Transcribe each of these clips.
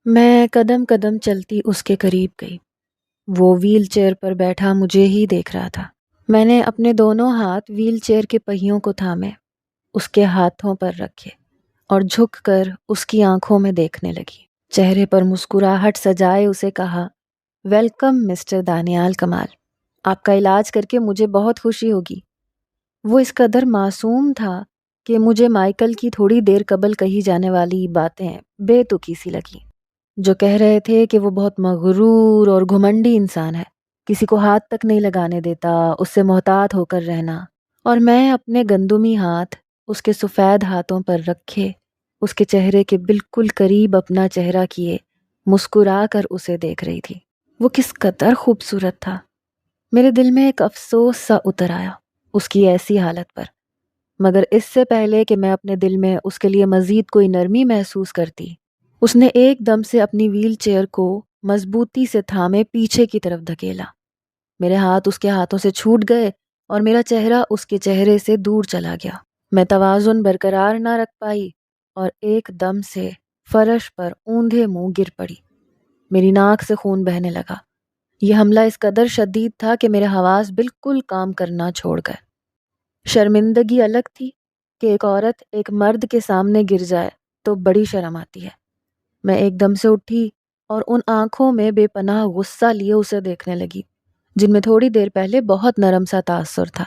میں قدم قدم چلتی اس کے قریب گئی۔ وہ ویل چیئر پر بیٹھا مجھے ہی دیکھ رہا تھا۔ میں نے اپنے دونوں ہاتھ ویل چیئر کے پہیوں کو تھامے، اس کے ہاتھوں پر رکھے اور جھک کر اس کی آنکھوں میں دیکھنے لگی۔ چہرے پر مسکراہٹ سجائے اسے کہا، ویلکم مسٹر دانیال کمال، آپ کا علاج کر کے مجھے بہت خوشی ہوگی۔ وہ اس قدر معصوم تھا کہ مجھے مائیکل کی تھوڑی دیر قبل کہی جانے والی باتیں بے تکی سی لگیں، جو کہہ رہے تھے کہ وہ بہت مغرور اور گھمنڈی انسان ہے، کسی کو ہاتھ تک نہیں لگانے دیتا، اس سے محتاط ہو کر رہنا۔ اور میں اپنے گندمی ہاتھ اس کے سفید ہاتھوں پر رکھے، اس کے چہرے کے بالکل قریب اپنا چہرہ کیے، مسکرا کر اسے دیکھ رہی تھی۔ وہ کس قدر خوبصورت تھا۔ میرے دل میں ایک افسوس سا اتر آیا اس کی ایسی حالت پر، مگر اس سے پہلے کہ میں اپنے دل میں اس کے لیے مزید کوئی نرمی محسوس کرتی، اس نے ایک دم سے اپنی ویل چیئر کو مضبوطی سے تھامے پیچھے کی طرف دھکیلا۔ میرے ہاتھ اس کے ہاتھوں سے چھوٹ گئے اور میرا چہرہ اس کے چہرے سے دور چلا گیا۔ میں توازن برقرار نہ رکھ پائی اور ایک دم سے فرش پر اوندھے منہ گر پڑی۔ میری ناک سے خون بہنے لگا۔ یہ حملہ اس قدر شدید تھا کہ میرے حواس بالکل کام کرنا چھوڑ گئے۔ شرمندگی الگ تھی کہ ایک عورت ایک مرد کے سامنے گر جائے تو بڑی شرم آتی ہے۔ میں ایک دم سے اٹھی اور ان آنکھوں میں بے پناہ غصہ لیے اسے دیکھنے لگی، جن میں تھوڑی دیر پہلے بہت نرم سا تاثر تھا۔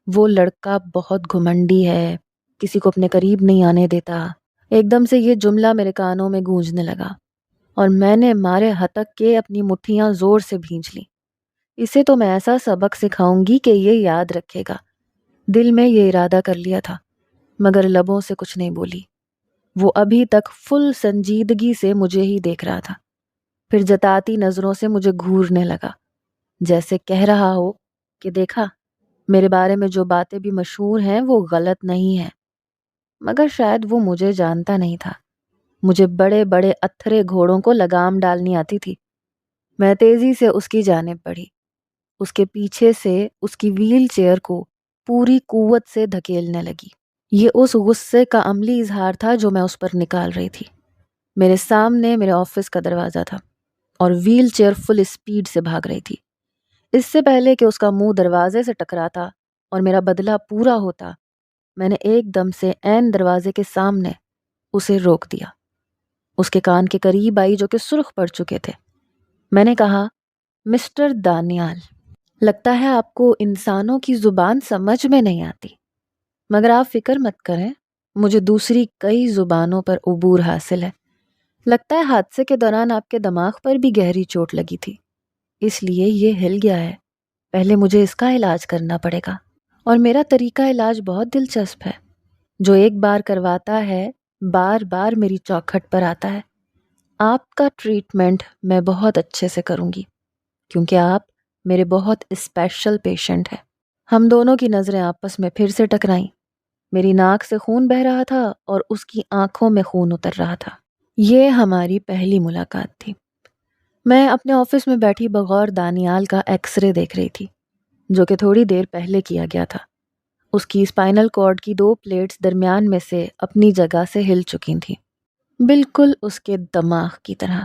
وہ لڑکا بہت گھمنڈی ہے، کسی کو اپنے قریب نہیں آنے دیتا۔ ایک دم سے یہ جملہ میرے کانوں میں گونجنے لگا اور میں نے مارے ہتک کے اپنی مٹھیاں زور سے بھینچ لیں۔ اسے تو میں ایسا سبق سکھاؤں گی کہ یہ یاد رکھے گا۔ دل میں یہ ارادہ کر لیا تھا، مگر لبوں سے کچھ نہیں بولی۔ وہ ابھی تک فل سنجیدگی سے مجھے ہی دیکھ رہا تھا، پھر جتاتی نظروں سے مجھے گھورنے لگا، جیسے کہہ رہا ہو کہ دیکھا، میرے بارے میں جو باتیں بھی مشہور ہیں وہ غلط نہیں ہیں۔ مگر شاید وہ مجھے جانتا نہیں تھا۔ مجھے بڑے بڑے اتھرے گھوڑوں کو لگام ڈالنی آتی تھی۔ میں تیزی سے اس کی جانب بڑھی، اس کے پیچھے سے اس کی ویل چیئر کو پوری قوت سے دھکیلنے لگی۔ یہ اس غصے کا عملی اظہار تھا جو میں اس پر نکال رہی تھی۔ میرے سامنے میرے آفس کا دروازہ تھا اور ویل چیئر فل اسپیڈ سے بھاگ رہی تھی۔ اس سے پہلے کہ اس کا منہ دروازے سے ٹکراتا اور میرا بدلہ پورا ہوتا، میں نے ایک دم سے عین دروازے کے سامنے اسے روک دیا۔ اس کے کان کے قریب آئی جو کہ سرخ پڑ چکے تھے۔ میں نے کہا، مسٹر دانیال، لگتا ہے آپ کو انسانوں کی زبان سمجھ میں نہیں آتی، مگر آپ فکر مت کریں، مجھے دوسری کئی زبانوں پر عبور حاصل ہے۔ لگتا ہے حادثے کے دوران آپ کے دماغ پر بھی گہری چوٹ لگی تھی، اس لیے یہ ہل گیا ہے۔ پہلے مجھے اس کا علاج کرنا پڑے گا، اور میرا طریقہ علاج بہت دلچسپ ہے۔ جو ایک بار کرواتا ہے بار بار میری چوکھٹ پر آتا ہے۔ آپ کا ٹریٹمنٹ میں بہت اچھے سے کروں گی، کیونکہ آپ میرے بہت اسپیشل پیشنٹ ہیں۔ ہم دونوں کی نظریں آپس میں پھر سے ٹکرائیں۔ میری ناک سے خون بہہ رہا تھا اور اس کی آنکھوں میں خون اتر رہا تھا۔ یہ ہماری پہلی ملاقات تھی۔ میں اپنے آفس میں بیٹھی بغور دانیال کا ایکس رے دیکھ رہی تھی، جو کہ تھوڑی دیر پہلے کیا گیا تھا۔ اس کی اسپائنل کارڈ کی 2 پلیٹس درمیان میں سے اپنی جگہ سے ہل چکی تھیں، بالکل اس کے دماغ کی طرح۔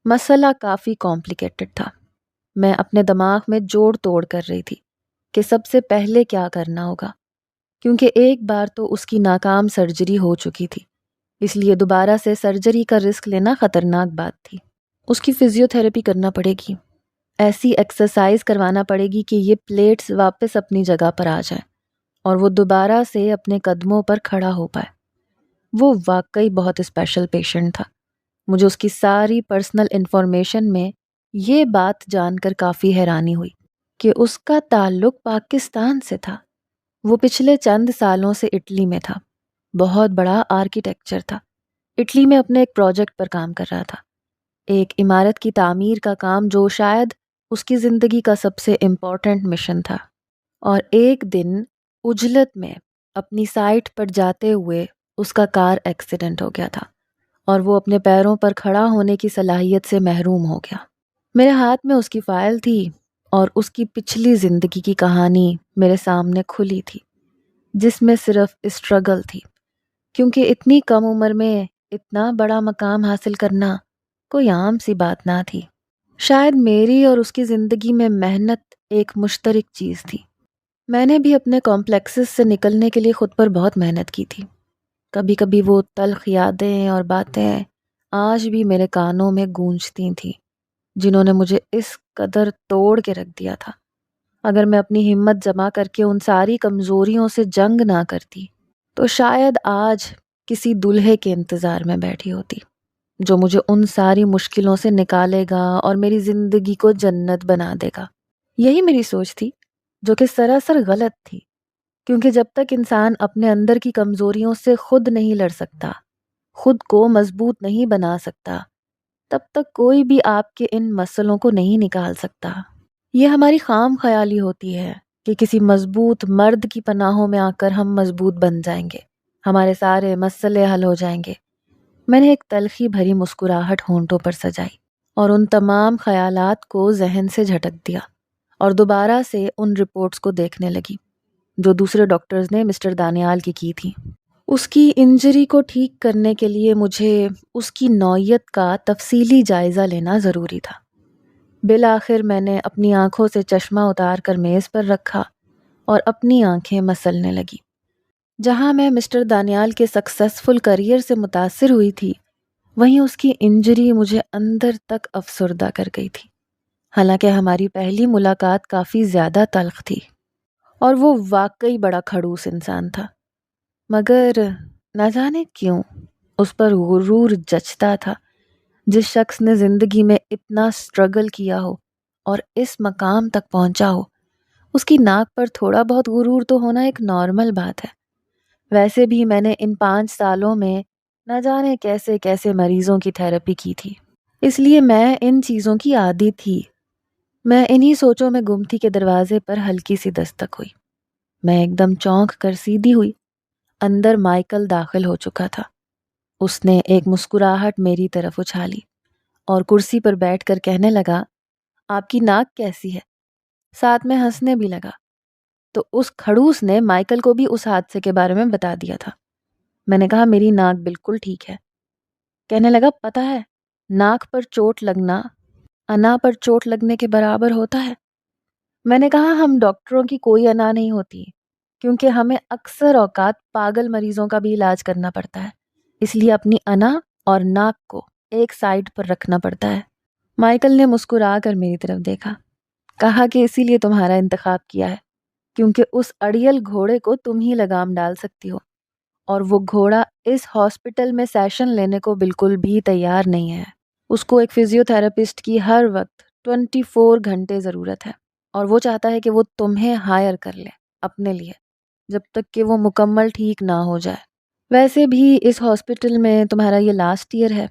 مسئلہ کافی کمپلیکیٹڈ تھا۔ میں اپنے دماغ میں جوڑ توڑ کر رہی تھی کہ سب سے پہلے کیا کرنا ہوگا، کیونکہ ایک بار تو اس کی ناکام سرجری ہو چکی تھی، اس لیے دوبارہ سے سرجری کا رسک لینا خطرناک بات تھی۔ اس کی فزیو تھراپی کرنا پڑے گی، ایسی ایکسرسائز کروانا پڑے گی کہ یہ پلیٹس واپس اپنی جگہ پر آ جائیں اور وہ دوبارہ سے اپنے قدموں پر کھڑا ہو پائے۔ وہ واقعی بہت اسپیشل پیشنٹ تھا۔ مجھے اس کی ساری پرسنل انفارمیشن میں یہ بات جان کر کافی حیرانی ہوئی کہ اس کا تعلق پاکستان سے تھا۔ وہ پچھلے چند سالوں سے اٹلی میں تھا، بہت بڑا آرکیٹیکچر تھا۔ اٹلی میں اپنے ایک پروجیکٹ پر کام کر رہا تھا، ایک عمارت کی تعمیر کا کام جو شاید اس کی زندگی کا سب سے امپورٹنٹ مشن تھا۔ اور ایک دن عجلت میں اپنی سائٹ پر جاتے ہوئے اس کا کار ایکسیڈنٹ ہو گیا تھا اور وہ اپنے پیروں پر کھڑا ہونے کی صلاحیت سے محروم ہو گیا۔ میرے ہاتھ میں اس کی فائل تھی اور اس کی پچھلی زندگی کی کہانی میرے سامنے کھلی تھی، جس میں صرف اسٹرگل تھی، کیونکہ اتنی کم عمر میں اتنا بڑا مقام حاصل کرنا کوئی عام سی بات نہ تھی۔ شاید میری اور اس کی زندگی میں محنت ایک مشترک چیز تھی۔ میں نے بھی اپنے کمپلیکسز سے نکلنے کے لیے خود پر بہت محنت کی تھی۔ کبھی کبھی وہ تلخ یادیں اور باتیں آج بھی میرے کانوں میں گونجتی تھیں، جنہوں نے مجھے اس قدر توڑ کے رکھ دیا تھا۔ اگر میں اپنی ہمت جمع کر کے ان ساری کمزوریوں سے جنگ نہ کرتی تو شاید آج کسی دلہے کے انتظار میں بیٹھی ہوتی، جو مجھے ان ساری مشکلوں سے نکالے گا اور میری زندگی کو جنت بنا دے گا۔ یہی میری سوچ تھی، جو کہ سراسر غلط تھی، کیونکہ جب تک انسان اپنے اندر کی کمزوریوں سے خود نہیں لڑ سکتا، خود کو مضبوط نہیں بنا سکتا، تب تک کوئی بھی آپ کے ان مسئلوں کو نہیں نکال سکتا۔ یہ ہماری خام خیالی ہوتی ہے کہ کسی مضبوط مرد کی پناہوں میں آ کر ہم مضبوط بن جائیں گے، ہمارے سارے مسئلے حل ہو جائیں گے۔ میں نے ایک تلخی بھری مسکراہٹ ہونٹوں پر سجائی اور ان تمام خیالات کو ذہن سے جھٹک دیا اور دوبارہ سے ان رپورٹس کو دیکھنے لگی جو دوسرے ڈاکٹرز نے مسٹر دانیال کی تھی۔ اس کی انجری کو ٹھیک کرنے کے لیے مجھے اس کی نوعیت کا تفصیلی جائزہ لینا ضروری تھا۔ بالآخر میں نے اپنی آنکھوں سے چشمہ اتار کر میز پر رکھا اور اپنی آنکھیں مسلنے لگی۔ جہاں میں مسٹر دانیال کے سکسیسفل کریئر سے متاثر ہوئی تھی، وہیں اس کی انجری مجھے اندر تک افسردہ کر گئی تھی۔ حالانکہ ہماری پہلی ملاقات کافی زیادہ تلخ تھی اور وہ واقعی بڑا کھڑوس انسان تھا، مگر نہ جانے کیوں اس پر غرور جچتا تھا۔ جس شخص نے زندگی میں اتنا سٹرگل کیا ہو اور اس مقام تک پہنچا ہو، اس کی ناک پر تھوڑا بہت غرور تو ہونا ایک نارمل بات ہے۔ ویسے بھی میں نے ان 5 سالوں میں نہ جانے کیسے کیسے مریضوں کی تھیراپی کی تھی، اس لیے میں ان چیزوں کی عادی تھی۔ میں انہی سوچوں میں گم تھی کہ دروازے پر ہلکی سی دستک ہوئی۔ میں ایک دم چونک کر سیدھی ہوئی۔ اندر مائیکل داخل ہو چکا تھا۔ اس نے ایک مسکراہٹ میری طرف اچھالی اور کرسی پر بیٹھ کر کہنے لگا، آپ کی ناک کیسی ہے؟ ساتھ میں ہنسنے بھی لگا۔ تو اس کھڑوس نے مائیکل کو بھی اس حادثے کے بارے میں بتا دیا تھا۔ میں نے کہا، میری ناک بالکل ٹھیک ہے۔ کہنے لگا، پتہ ہے ناک پر چوٹ لگنا انا پر چوٹ لگنے کے برابر ہوتا ہے۔ میں نے کہا، ہم ڈاکٹروں کی کوئی انا نہیں ہوتی، کیونکہ ہمیں اکثر اوقات پاگل مریضوں کا بھی علاج کرنا پڑتا ہے، اس لیے اپنی انا اور ناک کو ایک سائیڈ پر رکھنا پڑتا ہے۔ مائیکل نے مسکرا کر میری طرف دیکھا، کہا کہ اسی لیے تمہارا انتخاب کیا ہے، کیونکہ اس اڑیل گھوڑے کو تم ہی لگام ڈال سکتی ہو، اور وہ گھوڑا اس ہاسپٹل میں سیشن لینے کو بالکل بھی تیار نہیں ہے۔ اس کو ایک فزیو تھراپسٹ کی ہر وقت 24 گھنٹے ضرورت ہے، اور وہ چاہتا ہے کہ وہ تمہیں ہائر کر لے اپنے لیے جب تک کہ وہ مکمل ٹھیک نہ ہو جائے۔ ویسے بھی اس ہاسپٹل میں تمہارا یہ لاسٹ ایئر ہے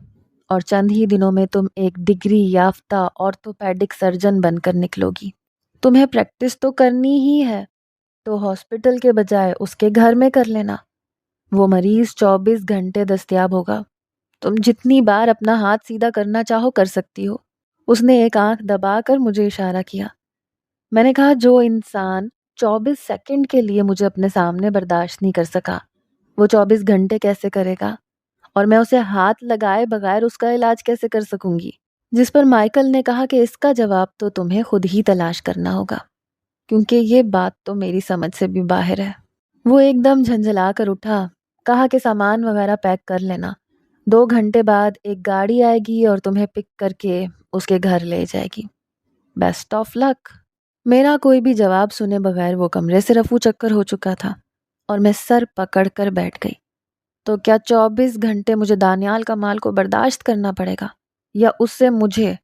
اور چند ہی دنوں میں تم ایک ڈگری یافتہ آرتھوپیڈک سرجن بن کر نکلو گی۔ تمہیں پریکٹس تو کرنی ہی ہے، تو ہاسپٹل کے بجائے اس کے گھر میں کر لینا۔ وہ مریض 24 گھنٹے دستیاب ہوگا، تم جتنی بار اپنا ہاتھ سیدھا کرنا چاہو کر سکتی ہو۔ اس نے ایک آنکھ دبا کر مجھے اشارہ کیا۔ میں نے کہا، جو انسان 24 سیکنڈ کے لیے مجھے اپنے سامنے برداشت نہیں کر سکا، وہ 24 گھنٹے کیسے کرے گا؟ اور میں اسے ہاتھ لگائے بغیر اس کا علاج کیسے کر سکوں گی؟ جس پر مائیکل نے کہا کہ اس کا جواب تو تمہیں خود ہی تلاش کرنا ہوگا، کیونکہ یہ بات تو میری سمجھ سے بھی باہر ہے۔ وہ ایک دم جھنجھلا کر اٹھا، کہا کہ سامان وغیرہ پیک کر لینا، 2 گھنٹے بعد ایک گاڑی آئے گی اور تمہیں پک کر کے اس کے گھر لے جائے گی۔ بیسٹ آف لک۔ میرا کوئی بھی جواب سنے بغیر وہ کمرے سے رفو چکر ہو چکا تھا اور میں سر پکڑ کر بیٹھ گئی۔ تو کیا 24 گھنٹے مجھے دانیال کا مال کو برداشت کرنا پڑے گا یا اس سے مجھے؟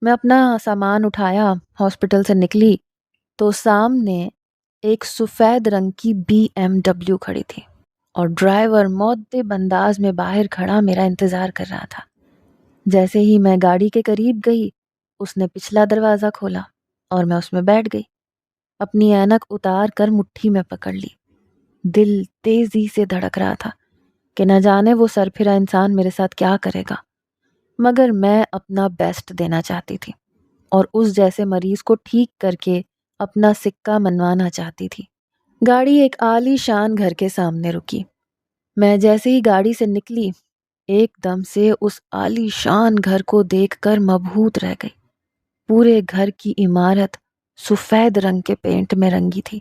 میں اپنا سامان اٹھایا، ہاسپٹل سے نکلی تو سامنے ایک سفید رنگ کی BMW کھڑی تھی اور ڈرائیور مؤدب انداز میں باہر کھڑا میرا انتظار کر رہا تھا۔ جیسے ہی میں گاڑی کے قریب گئی، اس نے پچھلا دروازہ کھولا اور میں اس میں بیٹھ گئی۔ اپنی اینک اتار کر مٹھی میں پکڑ لی۔ دل تیزی سے دھڑک رہا تھا کہ نہ جانے وہ سرپھرا انسان میرے ساتھ کیا کرے گا، مگر میں اپنا بیسٹ دینا چاہتی تھی اور اس جیسے مریض کو ٹھیک کر کے اپنا سکہ منوانا چاہتی تھی۔ گاڑی ایک عالی شان گھر کے سامنے رکی۔ میں جیسے ہی گاڑی سے نکلی، ایک دم سے اس عالی شان گھر کو دیکھ کر مبہوت رہ گئی۔ پورے گھر کی عمارت سفید رنگ کے پینٹ میں رنگی تھی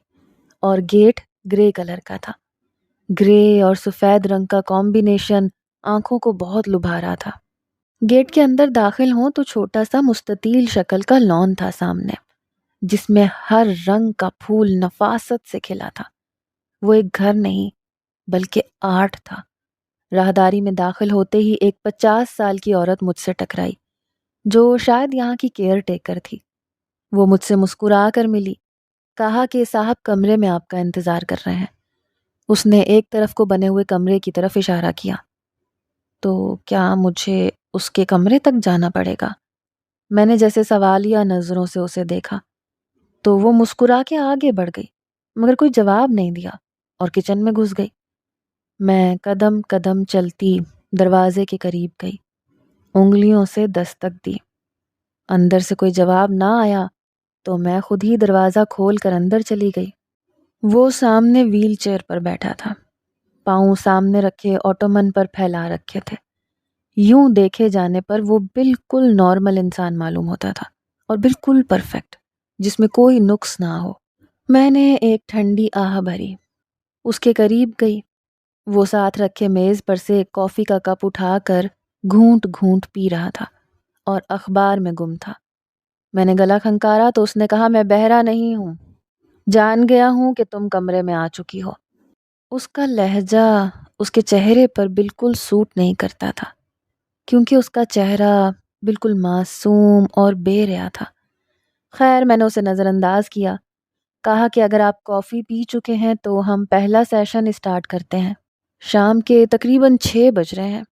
اور گیٹ گرے کلر کا تھا۔ گرے اور سفید رنگ کا کمبینیشن آنکھوں کو بہت لبھا رہا تھا۔ گیٹ کے اندر داخل ہوں تو چھوٹا سا مستطیل شکل کا لان تھا سامنے، جس میں ہر رنگ کا پھول نفاست سے کھلا تھا۔ وہ ایک گھر نہیں بلکہ آرٹ تھا۔ راہداری میں داخل ہوتے ہی ایک 50 سال کی عورت مجھ سے ٹکرائی، جو شاید یہاں کی کیئر ٹیکر تھی۔ وہ مجھ سے مسکرا کر ملی، کہا کہ صاحب کمرے میں آپ کا انتظار کر رہے ہیں۔ اس نے ایک طرف کو بنے ہوئے کمرے کی طرف اشارہ کیا۔ تو کیا مجھے اس کے کمرے تک جانا پڑے گا؟ میں نے جیسے سوالیہ نظروں سے اسے دیکھا تو وہ مسکرا کے آگے بڑھ گئی، مگر کوئی جواب نہیں دیا اور کچن میں گھس گئی۔ میں قدم قدم چلتی دروازے کے قریب گئی، انگلیوں سے دستک دی۔ اندر سے کوئی جواب نہ آیا تو میں خود ہی دروازہ کھول کر اندر چلی گئی۔ وہ سامنے ویل چیئر پر بیٹھا تھا، پاؤں سامنے رکھے اوٹومن پر پھیلا رکھے تھے۔ یوں دیکھے جانے پر وہ بالکل نارمل انسان معلوم ہوتا تھا اور بالکل پرفیکٹ، جس میں کوئی نقص نہ ہو۔ میں نے ایک ٹھنڈی آہ بھری، اس کے قریب گئی۔ وہ ساتھ رکھے میز پر سے کافی کا کپ اٹھا کر گھونٹ گھونٹ پی رہا تھا اور اخبار میں گم تھا۔ میں نے گلا کھنکارا تو اس نے کہا، میں بہرا نہیں ہوں، جان گیا ہوں کہ تم کمرے میں آ چکی ہو۔ اس کا لہجہ اس کے چہرے پر بالکل سوٹ نہیں کرتا تھا، کیونکہ اس کا چہرہ بالکل معصوم اور بے ریا تھا۔ خیر میں نے اسے نظر انداز کیا، کہا کہ اگر آپ کافی پی چکے ہیں تو ہم پہلا سیشن اسٹارٹ کرتے ہیں۔ شام کے تقریباً 6 بج رہے ہیں۔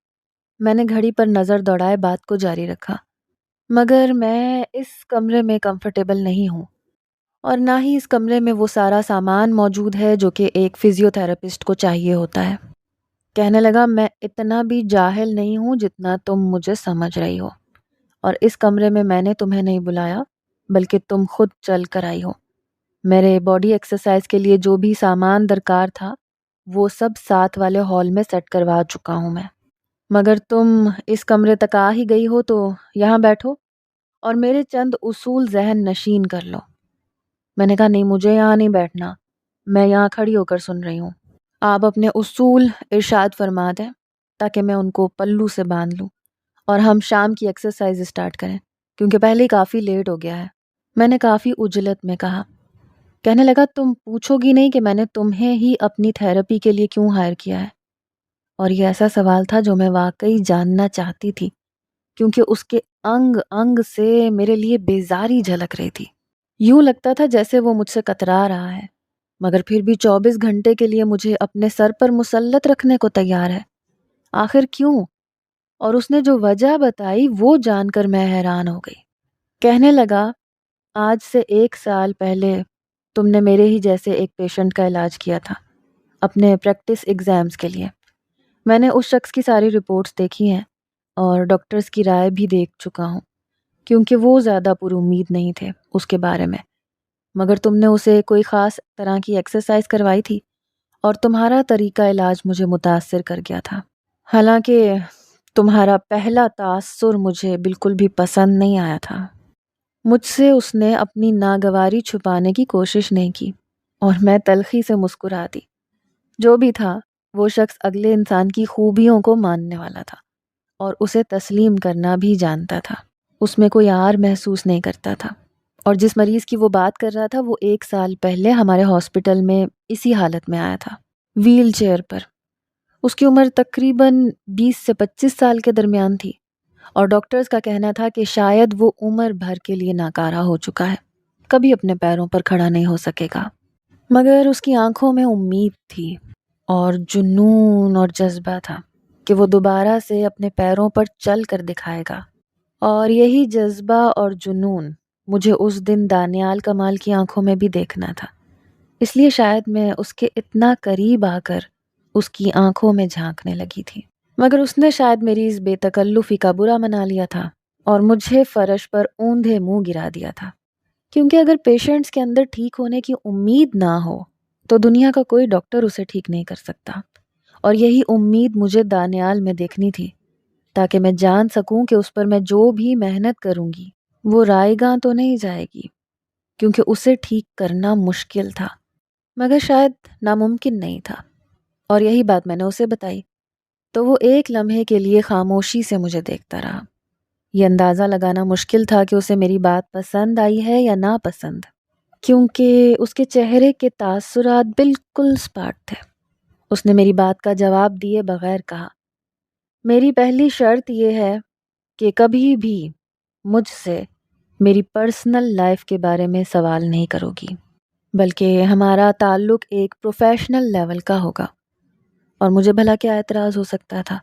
میں نے گھڑی پر نظر دوڑائے بات کو جاری رکھا، مگر میں اس کمرے میں کمفرٹیبل نہیں ہوں، اور نہ ہی اس کمرے میں وہ سارا سامان موجود ہے جو کہ ایک فزیو تھراپسٹ کو چاہیے ہوتا ہے۔ کہنے لگا، میں اتنا بھی جاہل نہیں ہوں جتنا تم مجھے سمجھ رہی ہو، اور اس کمرے میں نے تمہیں نہیں بلایا بلکہ تم خود چل کر آئی ہو۔ میرے باڈی ایکسرسائز کے لیے جو بھی سامان درکار تھا وہ سب ساتھ والے ہال میں سیٹ کروا چکا ہوں میں، مگر تم اس کمرے تک آ ہی گئی ہو تو یہاں بیٹھو اور میرے چند اصول ذہن نشین کر لو۔ میں نے کہا، نہیں، مجھے یہاں نہیں بیٹھنا، میں یہاں کھڑی ہو کر سن رہی ہوں۔ آپ اپنے اصول ارشاد فرما دیں تاکہ میں ان کو پلو سے باندھ لوں اور ہم شام کی ایکسرسائز اسٹارٹ کریں، کیونکہ پہلے ہی کافی لیٹ ہو گیا ہے۔ میں نے کافی عجلت میں کہا۔ کہنے لگا، تم پوچھو گی نہیں کہ میں نے تمہیں ہی اپنی تھیراپی کے لیے کیوں ہائر کیا ہے؟ اور یہ ایسا سوال تھا جو میں واقعی جاننا چاہتی تھی، کیونکہ اس کے انگ انگ سے میرے لیے بیزاری جھلک رہی تھی۔ یوں لگتا تھا جیسے وہ مجھ سے کترا رہا ہے، مگر پھر بھی 24 گھنٹے کے لیے مجھے اپنے سر پر مسلط رکھنے کو تیار ہے۔ آخر کیوں؟ اور اس نے جو وجہ بتائی وہ جان کر میں حیران ہو گئی۔ کہنے لگا، آج سے 1 سال پہلے تم نے میرے ہی جیسے ایک پیشنٹ کا علاج کیا تھا اپنے پریکٹس ایگزامز کے لیے۔ میں نے اس شخص کی ساری رپورٹس دیکھی ہیں اور ڈاکٹرز کی رائے بھی دیکھ چکا ہوں، کیونکہ وہ زیادہ پر امید نہیں تھے اس کے بارے میں، مگر تم نے اسے کوئی خاص طرح کی ایکسرسائز کروائی تھی اور تمہارا طریقہ علاج مجھے متاثر کر گیا تھا۔ حالانکہ تمہارا پہلا تاثر مجھے بالکل بھی پسند نہیں آیا تھا۔ مجھ سے اس نے اپنی ناگواری چھپانے کی کوشش نہیں کی اور میں تلخی سے مسکرا دی۔ جو بھی تھا، وہ شخص اگلے انسان کی خوبیوں کو ماننے والا تھا اور اسے تسلیم کرنا بھی جانتا تھا۔ اس میں کوئی عار محسوس نہیں کرتا تھا، اور جس مریض کی وہ بات کر رہا تھا وہ 1 سال پہلے ہمارے ہاسپٹل میں اسی حالت میں آیا تھا، ویل چیئر پر۔ اس کی عمر تقریباً 20 سے 25 سال کے درمیان تھی، اور ڈاکٹرز کا کہنا تھا کہ شاید وہ عمر بھر کے لیے ناکارہ ہو چکا ہے، کبھی اپنے پیروں پر کھڑا نہیں ہو سکے گا۔ مگر اس کی آنکھوں میں امید تھی اور جنون اور جذبہ تھا کہ وہ دوبارہ سے اپنے پیروں پر چل کر دکھائے گا، اور یہی جذبہ اور جنون مجھے اس دن دانیال کمال کی آنکھوں میں بھی دیکھنا تھا۔ اس لیے شاید میں اس کے اتنا قریب آ کر اس کی آنکھوں میں جھانکنے لگی تھی، مگر اس نے شاید میری اس بے تکلفی کا برا منا لیا تھا اور مجھے فرش پر اوندھے منہ گرا دیا تھا، کیونکہ اگر پیشنٹس کے اندر ٹھیک ہونے کی امید نہ ہو تو دنیا کا کوئی ڈاکٹر اسے ٹھیک نہیں کر سکتا، اور یہی امید مجھے دانیال میں دیکھنی تھی تاکہ میں جان سکوں کہ اس پر میں جو بھی محنت کروں گی وہ رائے گاں تو نہیں جائے گی، کیونکہ اسے ٹھیک کرنا مشکل تھا مگر شاید ناممکن نہیں تھا، اور یہی بات میں نے اسے بتائی تو وہ ایک لمحے کے لیے خاموشی سے مجھے دیکھتا رہا۔ یہ اندازہ لگانا مشکل تھا کہ اسے میری بات پسند آئی ہے یا ناپسند، کیونکہ اس کے چہرے کے تاثرات بالکل سپاٹ تھے۔ اس نے میری بات کا جواب دیے بغیر کہا، میری پہلی شرط یہ ہے کہ کبھی بھی مجھ سے میری پرسنل لائف کے بارے میں سوال نہیں کرو گی، بلکہ ہمارا تعلق ایک پروفیشنل لیول کا ہوگا۔ اور مجھے بھلا کیا اعتراض ہو سکتا تھا؟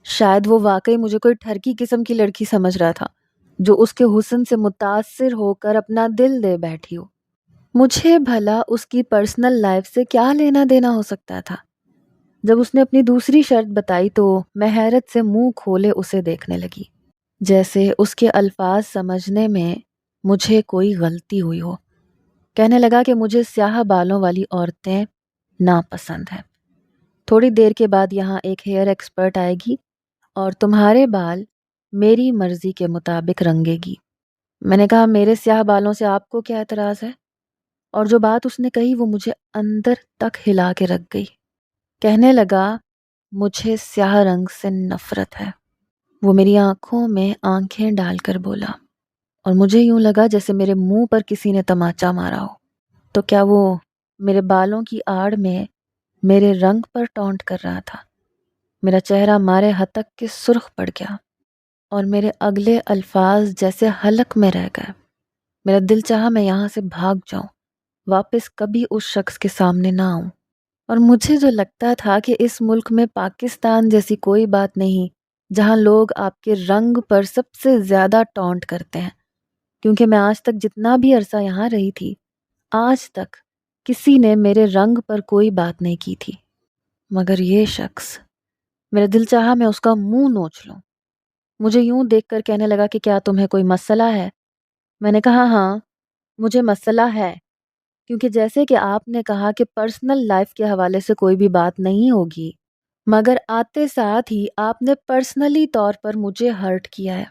شاید وہ واقعی مجھے کوئی ٹھرکی قسم کی لڑکی سمجھ رہا تھا جو اس کے حسن سے متاثر ہو کر اپنا دل دے بیٹھی ہو۔ مجھے بھلا اس کی پرسنل لائف سے کیا لینا دینا ہو سکتا تھا؟ جب اس نے اپنی دوسری شرط بتائی تو میں حیرت سے منہ کھولے اسے دیکھنے لگی، جیسے اس کے الفاظ سمجھنے میں مجھے کوئی غلطی ہوئی ہو۔ کہنے لگا کہ مجھے سیاہ بالوں والی عورتیں ناپسند ہیں۔ تھوڑی دیر کے بعد یہاں ایک ہیئر ایکسپرٹ آئے گی اور تمہارے بال میری مرضی کے مطابق رنگے گی۔ میں نے کہا، میرے سیاہ بالوں سے آپ کو کیا اعتراض ہے؟ اور جو بات اس نے کہی وہ مجھے اندر تک ہلا کے رکھ گئی۔ کہنے لگا، مجھے سیاہ رنگ سے نفرت ہے۔ وہ میری آنکھوں میں آنکھیں ڈال کر بولا، اور مجھے یوں لگا جیسے میرے منہ پر کسی نے تماچا مارا ہو۔ تو کیا وہ میرے بالوں کی آڑ میں میرے رنگ پر ٹونٹ کر رہا تھا؟ میرا چہرہ مارے ہتک کے سرخ پڑ گیا اور میرے اگلے الفاظ جیسے حلق میں رہ گئے۔ میرا دل چاہا میں یہاں سے بھاگ جاؤں، واپس کبھی اس شخص کے سامنے نہ آؤں۔ اور مجھے جو لگتا تھا کہ اس ملک میں پاکستان جیسی کوئی بات نہیں جہاں لوگ آپ کے رنگ پر سب سے زیادہ ٹونٹ کرتے ہیں، کیونکہ میں آج تک جتنا بھی عرصہ یہاں رہی تھی، آج تک کسی نے میرے رنگ پر کوئی بات نہیں کی تھی، مگر یہ شخص، میرا دل چاہا میں اس کا منہ نوچ لوں۔ مجھے یوں دیکھ کر کہنے لگا کہ کیا تمہیں کوئی مسئلہ ہے؟ میں نے کہا، ہاں مجھے مسئلہ ہے، کیونکہ جیسے کہ آپ نے کہا کہ پرسنل لائف کے حوالے سے کوئی بھی بات نہیں ہوگی، مگر آتے ساتھ ہی آپ نے پرسنلی طور پر مجھے ہرٹ کیا ہے،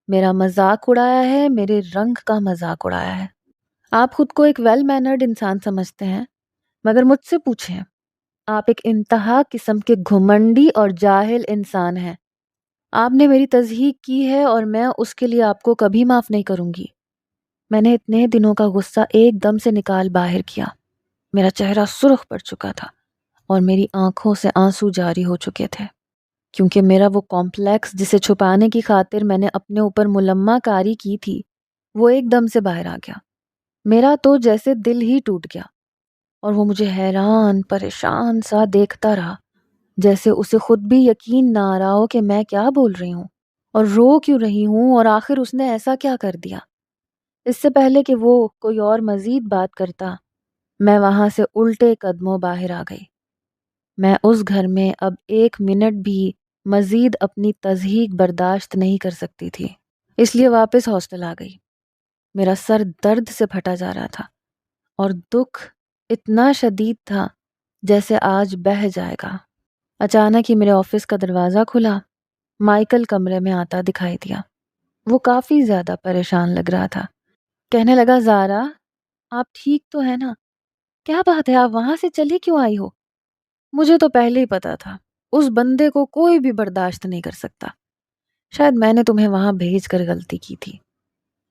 میرا مذاق اڑایا ہے، میرے رنگ کا مذاق اڑایا ہے۔ آپ خود کو ایک ویل مینرڈ انسان سمجھتے ہیں، مگر مجھ سے پوچھیں، آپ ایک انتہا قسم کے گھمنڈی اور جاہل انسان ہیں۔ آپ نے میری تضحیق کی ہے اور میں اس کے لیے آپ کو کبھی معاف نہیں کروں گی۔ میں نے اتنے دنوں کا غصہ ایک دم سے نکال باہر کیا۔ میرا چہرہ سرخ پڑ چکا تھا اور میری آنکھوں سے آنسو جاری ہو چکے تھے، کیونکہ میرا وہ کمپلیکس جسے چھپانے کی خاطر میں نے اپنے اوپر ملمہ کاری کی تھی وہ ایک دم سے باہر آ گیا۔ میرا تو جیسے دل ہی ٹوٹ گیا، اور وہ مجھے حیران پریشان سا دیکھتا رہا، جیسے اسے خود بھی یقین نہ آ رہا ہو کہ میں کیا بول رہی ہوں اور رو کیوں رہی ہوں، اور آخر اس نے ایسا کیا کر دیا۔ اس سے پہلے کہ وہ کوئی اور مزید بات کرتا، میں وہاں سے الٹے قدموں باہر آ گئی۔ میں اس گھر میں اب ایک منٹ بھی مزید اپنی تضحیق برداشت نہیں کر سکتی تھی، اس لیے واپس ہاسٹل آ گئی۔ میرا سر درد سے پھٹا جا رہا تھا اور دکھ اتنا شدید تھا جیسے آج بہہ جائے گا۔ اچانک ہی میرے آفس کا دروازہ کھلا۔ مائیکل کمرے میں آتا دکھائی دیا۔ وہ کافی زیادہ پریشان لگ رہا تھا۔ کہنے لگا، زارا آپ ٹھیک تو ہے نا؟ کیا بات ہے، آپ وہاں سے چلی کیوں آئی ہو؟ مجھے تو پہلے ہی پتا تھا، اس بندے کو کوئی بھی برداشت نہیں کر سکتا۔ شاید میں نے تمہیں وہاں بھیج کر غلطی کی تھی،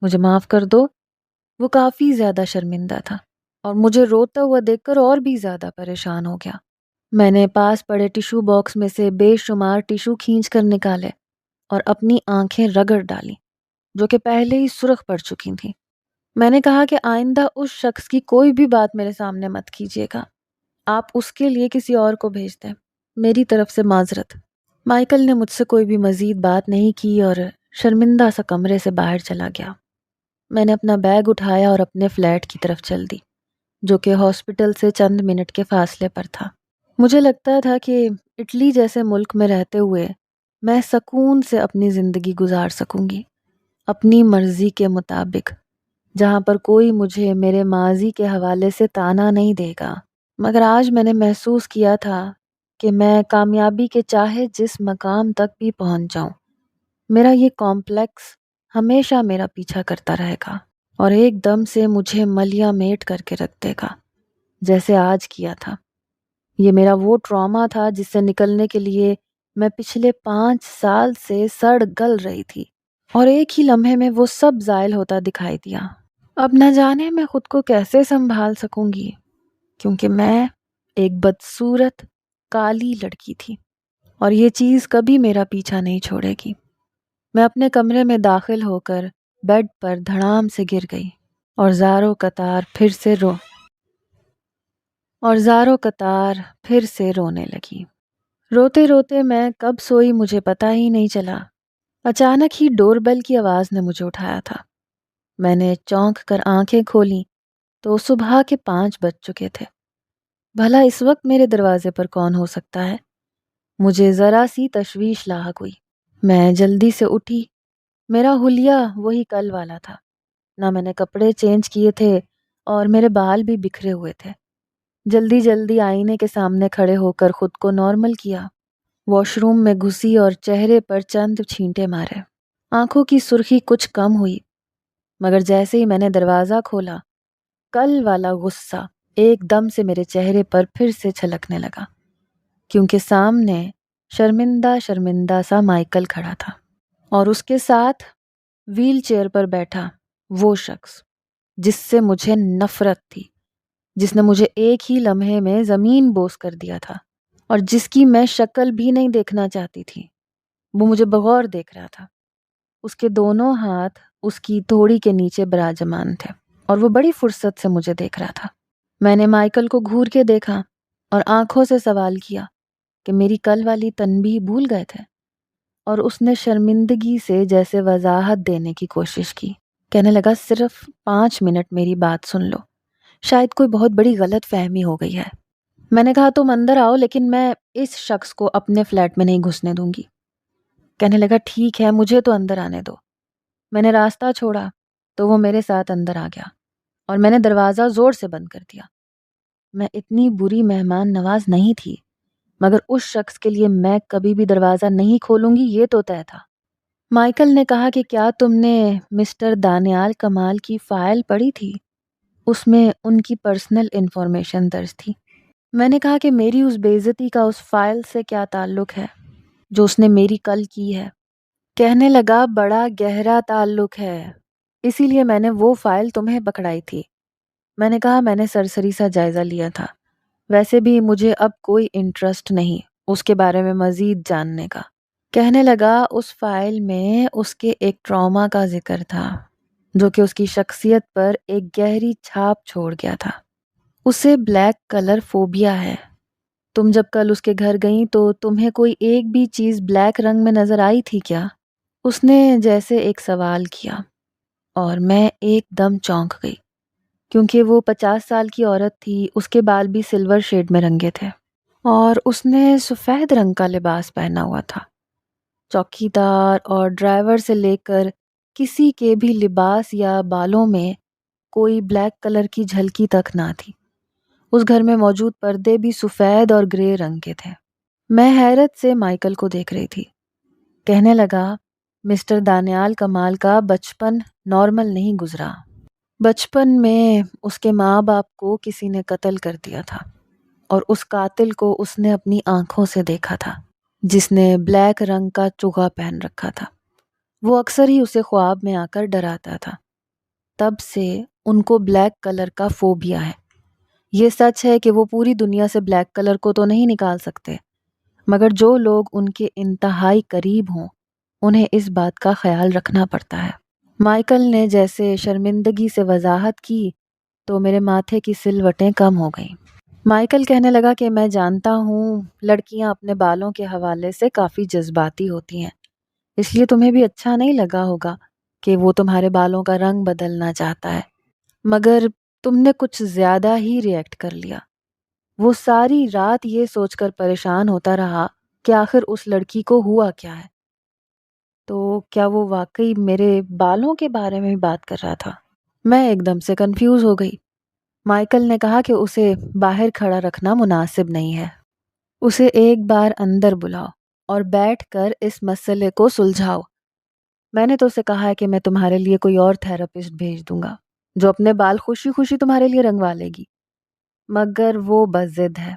مجھے معاف کر دو۔ وہ کافی زیادہ شرمندہ تھا اور مجھے روتا ہوا دیکھ کر اور بھی زیادہ پریشان ہو گیا۔ میں نے پاس پڑے ٹیشو باکس میں سے بے شمار ٹیشو کھینچ کر نکالے اور اپنی آنکھیں رگڑ ڈالیں جو کہ پہلے ہی سرخ پڑ چکی تھیں۔ میں نے کہا کہ آئندہ اس شخص کی کوئی بھی بات میرے سامنے مت کیجیے گا، آپ اس کے لیے کسی اور کو بھیج دیں، میری طرف سے معذرت۔ مائیکل نے مجھ سے کوئی بھی مزید بات نہیں کی اور شرمندہ سا کمرے سے باہر چلا گیا۔ میں نے اپنا بیگ اٹھایا اور اپنے فلیٹ کی طرف چل دی، جو کہ ہاسپٹل سے چند منٹ کے فاصلے پر تھا۔ مجھے لگتا تھا کہ اٹلی جیسے ملک میں رہتے ہوئے میں سکون سے اپنی زندگی گزار سکوں گی، اپنی مرضی کے مطابق، جہاں پر کوئی مجھے میرے ماضی کے حوالے سے تانا نہیں دے گا۔ مگر آج میں نے محسوس کیا تھا کہ میں کامیابی کے چاہے جس مقام تک بھی پہنچ جاؤں، میرا یہ کمپلیکس ہمیشہ میرا پیچھا کرتا رہے گا اور ایک دم سے مجھے ملیا میٹ کر کے رکھ دے گا، جیسے آج کیا تھا۔ یہ میرا وہ ٹراما تھا جس سے نکلنے کے لیے میں پچھلے 5 سال سے سڑ گل رہی تھی، اور ایک ہی لمحے میں وہ سب زائل ہوتا دکھائی دیا۔ اب نہ جانے میں خود کو کیسے سنبھال سکوں گی، کیونکہ میں ایک بدصورت کالی لڑکی تھی اور یہ چیز کبھی میرا پیچھا نہیں چھوڑے گی۔ میں اپنے کمرے میں داخل ہو کر بیڈ پر دھڑام سے گر گئی اور زاروں قطار پھر سے رونے لگی۔ روتے روتے میں کب سوئی مجھے پتہ ہی نہیں چلا۔ اچانک ہی ڈور بیل کی آواز نے مجھے اٹھایا تھا۔ میں نے چونک کر آنکھیں کھولیں تو صبح کے 5 بج چکے تھے۔ بھلا اس وقت میرے دروازے پر کون ہو سکتا ہے؟ مجھے ذرا سی تشویش لاحق ہوئی۔ میں جلدی سے اٹھی۔ میرا حلیہ وہی کل والا تھا، نہ میں نے کپڑے چینج کیے تھے اور میرے بال بھی بکھرے ہوئے تھے۔ جلدی جلدی آئینے کے سامنے کھڑے ہو کر خود کو نارمل کیا۔ واش روم میں گھسی اور چہرے پر چند چھینٹے مارے۔ آنکھوں کی سرخی کچھ کم ہوئی، مگر جیسے ہی میں نے دروازہ کھولا، کل والا غصہ ایک دم سے میرے چہرے پر پھر سے چھلکنے لگا، کیونکہ سامنے شرمندہ شرمندہ سا مائیکل کھڑا تھا، اور اس کے ساتھ ویل چیئر پر بیٹھا وہ شخص جس سے مجھے نفرت تھی، جس نے مجھے ایک ہی لمحے میں زمین بوس کر دیا تھا اور جس کی میں شکل بھی نہیں دیکھنا چاہتی تھی۔ وہ مجھے بغور دیکھ رہا تھا۔ اس کے دونوں ہاتھ اس کی تھوڑی کے نیچے براجمان تھے اور وہ بڑی فرصت سے مجھے دیکھ رہا تھا۔ میں نے مائیکل کو گھور کے دیکھا اور آنکھوں سے سوال کیا کہ میری کل والی تنبیہ بھول گئے تھے، اور اس نے شرمندگی سے جیسے وضاحت دینے کی کوشش کی۔ کہنے لگا، صرف 5 منٹ میری بات سن لو، شاید کوئی بہت بڑی غلط فہمی ہو گئی ہے۔ میں نے کہا، تم اندر آؤ، لیکن میں اس شخص کو اپنے فلیٹ میں نہیں گھسنے دوں گی۔ کہنے لگا، ٹھیک ہے، مجھے تو اندر آنے دو۔ میں نے راستہ چھوڑا تو وہ میرے ساتھ اندر آ گیا اور میں نے دروازہ زور سے بند کر دیا۔ میں اتنی بری مہمان نواز نہیں تھی، مگر اس شخص کے لیے میں کبھی بھی دروازہ نہیں کھولوں گی، یہ تو طے تھا۔ مائیکل نے کہا کہ کیا تم نے مسٹر دانیال کمال کی فائل پڑھی تھی؟ اس میں ان کی پرسنل انفارمیشن درج تھی۔ میں نے کہا کہ میری اس بے عزتی کا اس فائل سے کیا تعلق ہے جو اس نے میری کل کی ہے؟ کہنے لگا، بڑا گہرا تعلق ہے، اسی لیے میں نے وہ فائل تمہیں پکڑائی تھی۔ میں نے کہا، میں نے سرسری سا جائزہ لیا تھا، ویسے بھی مجھے اب کوئی انٹرسٹ نہیں اس کے بارے میں مزید جاننے کا۔ کہنے لگا، اس فائل میں اس کے ایک ٹراما کا ذکر تھا جو کہ اس کی شخصیت پر ایک گہری چھاپ چھوڑ گیا تھا۔ اسے بلیک کلر فوبیا ہے۔ تم جب کل اس کے گھر گئیں تو تمہیں کوئی ایک بھی چیز بلیک رنگ میں نظر آئی تھی کیا؟ اس نے جیسے ایک سوال کیا اور میں ایک دم چونک گئی، کیونکہ وہ 50 سال کی عورت تھی، اس کے بال بھی سلور شیڈ میں رنگے تھے اور اس نے سفید رنگ کا لباس پہنا ہوا تھا۔ چوکیدار اور ڈرائیور سے لے کر کسی کے بھی لباس یا بالوں میں کوئی بلیک کلر کی جھلکی تک نہ تھی۔ اس گھر میں موجود پردے بھی سفید اور گرے رنگ کے تھے۔ میں حیرت سے مائیکل کو دیکھ رہی تھی۔ کہنے لگا، مسٹر دانیال کمال کا بچپن نارمل نہیں گزرا۔ بچپن میں اس کے ماں باپ کو کسی نے قتل کر دیا تھا اور اس قاتل کو اس نے اپنی آنکھوں سے دیکھا تھا، جس نے بلیک رنگ کا چوغا پہن رکھا تھا۔ وہ اکثر ہی اسے خواب میں آ کر ڈراتا تھا۔ تب سے ان کو بلیک کلر کا فوبیا ہے۔ یہ سچ ہے کہ وہ پوری دنیا سے بلیک کلر کو تو نہیں نکال سکتے، مگر جو لوگ ان کے انتہائی قریب ہوں انہیں اس بات کا خیال رکھنا پڑتا ہے۔ مائیکل نے جیسے شرمندگی سے وضاحت کی تو میرے ماتھے کی سلوٹیں کم ہو گئیں۔ مائیکل کہنے لگا کہ میں جانتا ہوں لڑکیاں اپنے بالوں کے حوالے سے کافی جذباتی ہوتی ہیں، اس لیے تمہیں بھی اچھا نہیں لگا ہوگا کہ وہ تمہارے بالوں کا رنگ بدلنا چاہتا ہے، مگر تم نے کچھ زیادہ ہی ری ایکٹ کر لیا۔ وہ ساری رات یہ سوچ کر پریشان ہوتا رہا کہ آخر اس لڑکی کو ہوا کیا ہے۔ تو کیا وہ واقعی میرے بالوں کے بارے میں بات کر رہا تھا؟ میں ایک دم سے کنفیوز ہو گئی۔ مائیکل نے کہا کہ اسے باہر کھڑا رکھنا مناسب نہیں ہے۔ اسے ایک بار اندر بلاؤ اور بیٹھ کر اس مسئلے کو سلجھاؤ۔ میں نے تو اسے کہا ہے کہ میں تمہارے لیے کوئی اور تھراپسٹ بھیج دوں گا جو اپنے بال خوشی خوشی تمہارے لیے رنگوا لے گی، مگر وہ بضد ہے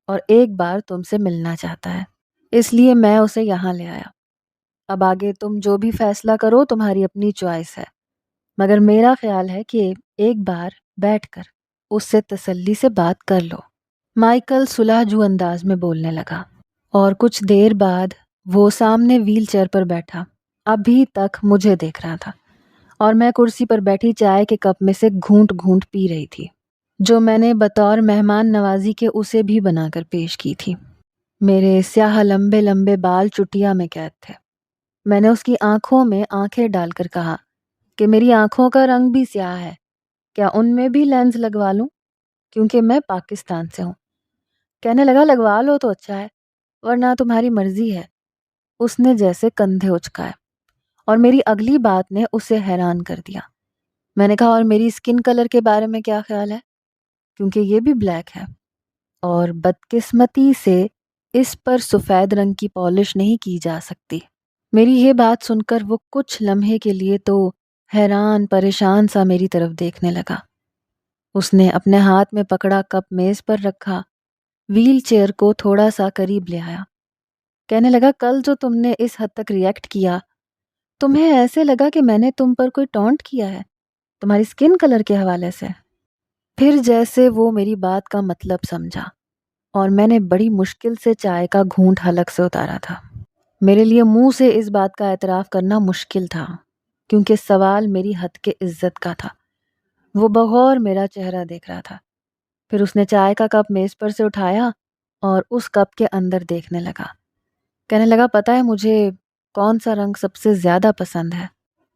اور ایک بار تم سے ملنا چاہتا ہے، اس لیے میں اسے یہاں لے آیا۔ اب آگے تم جو بھی فیصلہ کرو تمہاری اپنی چوائس ہے، مگر میرا خیال ہے کہ ایک بار بیٹھ کر اس سے تسلی سے بات کر لو۔ مائیکل صلح جو انداز میں بولنے لگا اور کچھ دیر بعد وہ سامنے ویل چیئر پر بیٹھا، ابھی تک مجھے دیکھ رہا تھا اور میں کرسی پر بیٹھی چائے کے کپ میں سے گھونٹ گھونٹ پی رہی تھی جو میں نے بطور مہمان نوازی کے اسے بھی بنا کر پیش کی تھی۔ میرے سیاہ لمبے لمبے بال چٹیا میں قید تھے۔ میں نے اس کی آنکھوں میں آنکھیں ڈال کر کہا کہ میری آنکھوں کا رنگ بھی سیاہ ہے، کیا ان میں بھی لینز لگوا لوں کیونکہ میں پاکستان سے ہوں؟ کہنے لگا لگوا لو تو اچھا ہے ورنہ تمہاری مرضی ہے۔ اس نے جیسے کندھے اچکائے اور میری اگلی بات نے اسے حیران کر دیا۔ میں نے کہا اور میری اسکن کلر کے بارے میں کیا خیال ہے کیونکہ یہ بھی بلیک ہے اور بدقسمتی سے اس پر سفید رنگ کی پالش نہیں کی جا سکتی۔ میری یہ بات سن کر وہ کچھ لمحے کے لیے تو حیران پریشان سا میری طرف دیکھنے لگا۔ اس نے اپنے ہاتھ میں پکڑا کپ میز پر رکھا، ویل چیئر کو تھوڑا سا قریب لے آیا۔ کہنے لگا کل جو تم نے اس حد تک ریئیکٹ کیا، تمہیں ایسے لگا کہ میں نے تم پر کوئی ٹونٹ کیا ہے تمہاری اسکن کلر کے حوالے سے؟ پھر جیسے وہ میری بات کا مطلب سمجھا اور میں نے بڑی مشکل سے چائے کا گھونٹ حلق سے اتارا تھا۔ میرے لیے منہ سے اس بات کا اعتراف کرنا مشکل تھا کیونکہ سوال میری حد کے عزت کا تھا۔ وہ بغور میرا چہرہ دیکھ رہا تھا۔ پھر اس نے چائے کا کپ میز پر سے اٹھایا اور اس کپ کے اندر دیکھنے لگا۔ کہنے لگا پتہ ہے مجھے کون سا رنگ سب سے زیادہ پسند ہے؟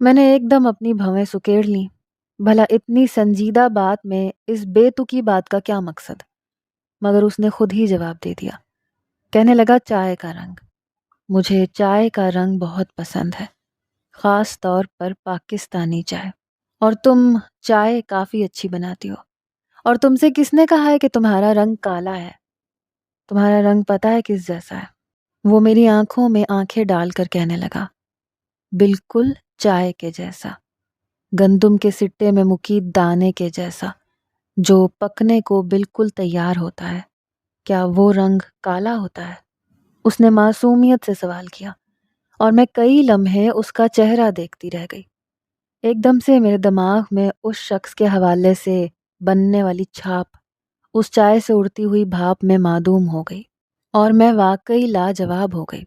میں نے ایک دم اپنی بھویں سکیڑ لیں۔ بھلا اتنی سنجیدہ بات میں اس بے تکی بات کا کیا مقصد؟ مگر اس نے خود ہی جواب دے دیا۔ کہنے لگا چائے کا رنگ۔ مجھے چائے کا رنگ بہت پسند ہے، خاص طور پر پاکستانی چائے، اور تم چائے کافی اچھی بناتی ہو۔ اور تم سے کس نے کہا ہے کہ تمہارا رنگ کالا ہے؟ تمہارا رنگ پتہ ہے کس جیسا ہے؟ وہ میری آنکھوں میں آنکھیں ڈال کر کہنے لگا بالکل چائے کے جیسا، گندم کے سٹے میں مقید دانے کے جیسا جو پکنے کو بالکل تیار ہوتا ہے۔ کیا وہ رنگ کالا ہوتا ہے؟ اس نے معصومیت سے سوال کیا اور میں کئی لمحے اس کا چہرہ دیکھتی رہ گئی۔ ایک دم سے میرے دماغ میں اس شخص کے حوالے سے بننے والی چھاپ اس چائے سے اڑتی ہوئی بھاپ میں معدوم ہو گئی اور میں واقعی لاجواب ہو گئی۔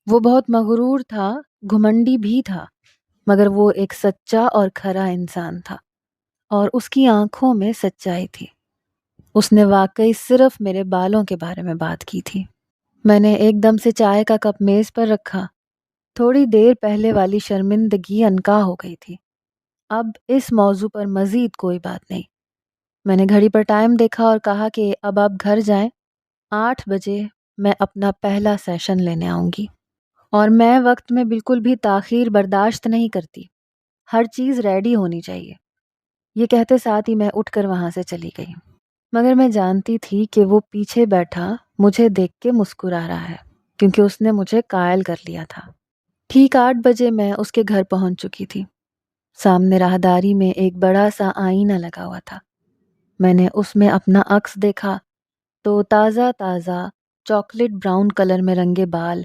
وہ بہت مغرور تھا، گھمنڈی بھی تھا، مگر وہ ایک سچا اور کھرا انسان تھا اور اس کی آنکھوں میں سچائی تھی۔ اس نے واقعی صرف میرے بالوں کے بارے میں بات کی تھی۔ میں نے ایک دم سے چائے کا کپ میز پر رکھا۔ تھوڑی دیر پہلے والی شرمندگی عنقا ہو گئی تھی۔ اب اس موضوع پر مزید کوئی بات نہیں۔ میں نے گھڑی پر ٹائم دیکھا اور کہا کہ اب آپ گھر جائیں، 8 بجے میں اپنا پہلا سیشن لینے آؤں گی اور میں وقت میں بالکل بھی تاخیر برداشت نہیں کرتی، ہر چیز ریڈی ہونی چاہیے۔ یہ کہتے ساتھ ہی میں اٹھ کر وہاں سے چلی گئی، مگر میں جانتی تھی کہ وہ پیچھے بیٹھا مجھے دیکھ کے مسکرا رہا ہے کیونکہ اس نے مجھے قائل کر لیا تھا۔ ٹھیک 8 بجے میں اس کے گھر پہنچ چکی تھی۔ سامنے راہداری میں ایک بڑا سا آئینہ لگا ہوا تھا۔ میں نے اس میں اپنا عکس دیکھا تو تازہ تازہ چاکلیٹ براؤن کلر میں رنگے بال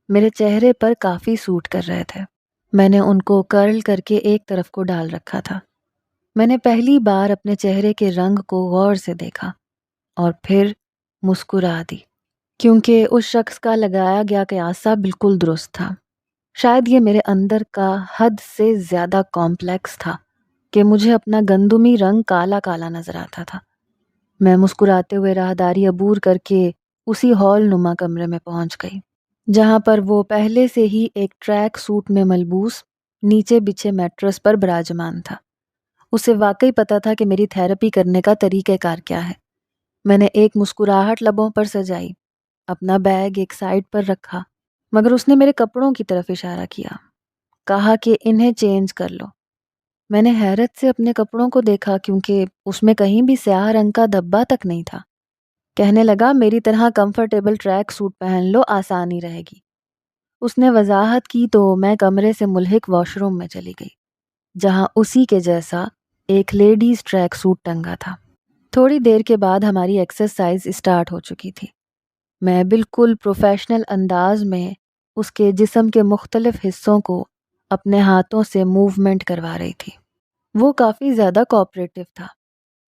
میرے چہرے پر کافی سوٹ کر رہے تھے۔ میں نے ان کو کرل کر کے ایک طرف کو ڈال رکھا تھا۔ میں نے پہلی بار اپنے چہرے کے رنگ کو غور سے دیکھا اور پھر مسکرا دی کیونکہ اس شخص کا لگایا گیا قیاسہ بالکل درست تھا۔ شاید یہ میرے اندر کا حد سے زیادہ کمپلیکس تھا کہ مجھے اپنا گندمی رنگ کالا کالا نظر آتا تھا۔ میں مسکراتے ہوئے راہداری عبور کر کے اسی ہال نما کمرے میں پہنچ گئی جہاں پر وہ پہلے سے ہی ایک ٹریک سوٹ میں ملبوس نیچے بچھے میٹرس پر براجمان تھا۔ اسے واقعی پتا تھا کہ میری تھراپی کرنے کا طریقہ کار کیا ہے۔ میں نے ایک مسکراہٹ لبوں پر سجائی، اپنا بیگ ایک سائڈ پر رکھا، مگر اس نے میرے کپڑوں کی طرف اشارہ کیا، کہا کہ انہیں چینج کر لو۔ میں نے حیرت سے اپنے کپڑوں کو دیکھا کیونکہ اس میں کہیں بھی سیاہ رنگ کا دھبا تک نہیں تھا۔ کہنے لگا میری طرح کمفرٹیبل ٹریک سوٹ پہن لو، آسانی رہے گی۔ اس نے وضاحت کی تو میں کمرے سے ملحق واش روم میں چلی گئی، جہاں اسی کے جیسا ایک لیڈیز ٹریک سوٹ ٹنگا تھا۔ تھوڑی دیر کے بعد ہماری ایکسرسائز اسٹارٹ ہو چکی تھی۔ میں بالکل پروفیشنل انداز میں اس کے جسم کے مختلف حصوں کو اپنے ہاتھوں سے موومنٹ کروا رہی تھی۔ وہ کافی زیادہ کوآپریٹو تھا۔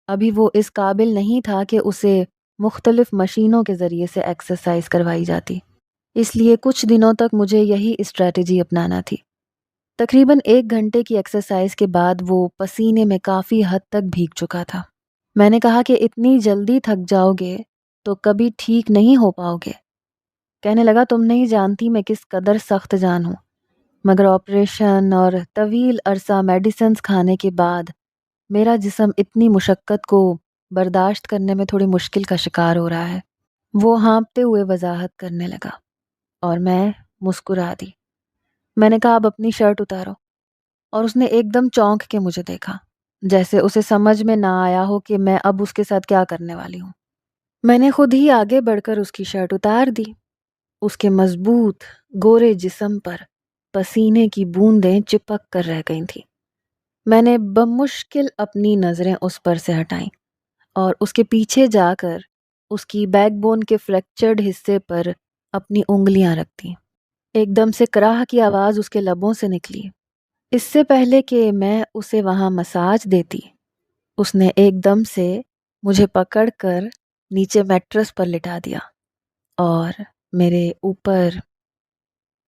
ابھی وہ اس قابل نہیں تھا کہ اسے مختلف مشینوں کے ذریعے سے ایکسرسائز کروائی جاتی، اس لیے کچھ دنوں تک مجھے یہی اسٹریٹجی اپنانا تھی۔ تقریباً 1 گھنٹے کی ایکسرسائز کے بعد وہ پسینے میں کافی حد تک بھیگ چکا تھا۔ میں نے کہا کہ اتنی جلدی تھک جاؤ گے تو کبھی ٹھیک نہیں ہو پاؤ گے۔ کہنے لگا تم نہیں جانتی میں کس قدر سخت جان ہوں، مگر آپریشن اور طویل عرصہ میڈیسنز کھانے کے بعد میرا جسم اتنی مشقت کو برداشت کرنے میں تھوڑی مشکل کا شکار ہو رہا ہے۔ وہ ہانپتے ہوئے وضاحت کرنے لگا اور میں مسکرا دی۔ میں نے کہا اب اپنی شرٹ اتارو، اور اس نے ایک دم چونک کے مجھے دیکھا، جیسے اسے سمجھ میں نہ آیا ہو کہ میں اب اس کے ساتھ کیا کرنے والی ہوں۔ میں نے خود ہی آگے بڑھ کر اس کی شرٹ اتار دی۔ اس کے مضبوط گورے جسم پر پسینے کی بوندیں چپک کر رہ گئی تھیں۔ میں نے بمشکل اپنی نظریں اس پر سے ہٹائیں اور اس کے پیچھے جا کر اس کی بیک بون کے فریکچرڈ حصے پر اپنی انگلیاں رکھ دیں۔ ایک دم سے کراہ کی آواز اس کے لبوں سے نکلی۔ اس سے پہلے کہ میں اسے وہاں مساج دیتی، اس نے ایک دم سے مجھے پکڑ کر نیچے میٹرس پر لٹا دیا اور میرے اوپر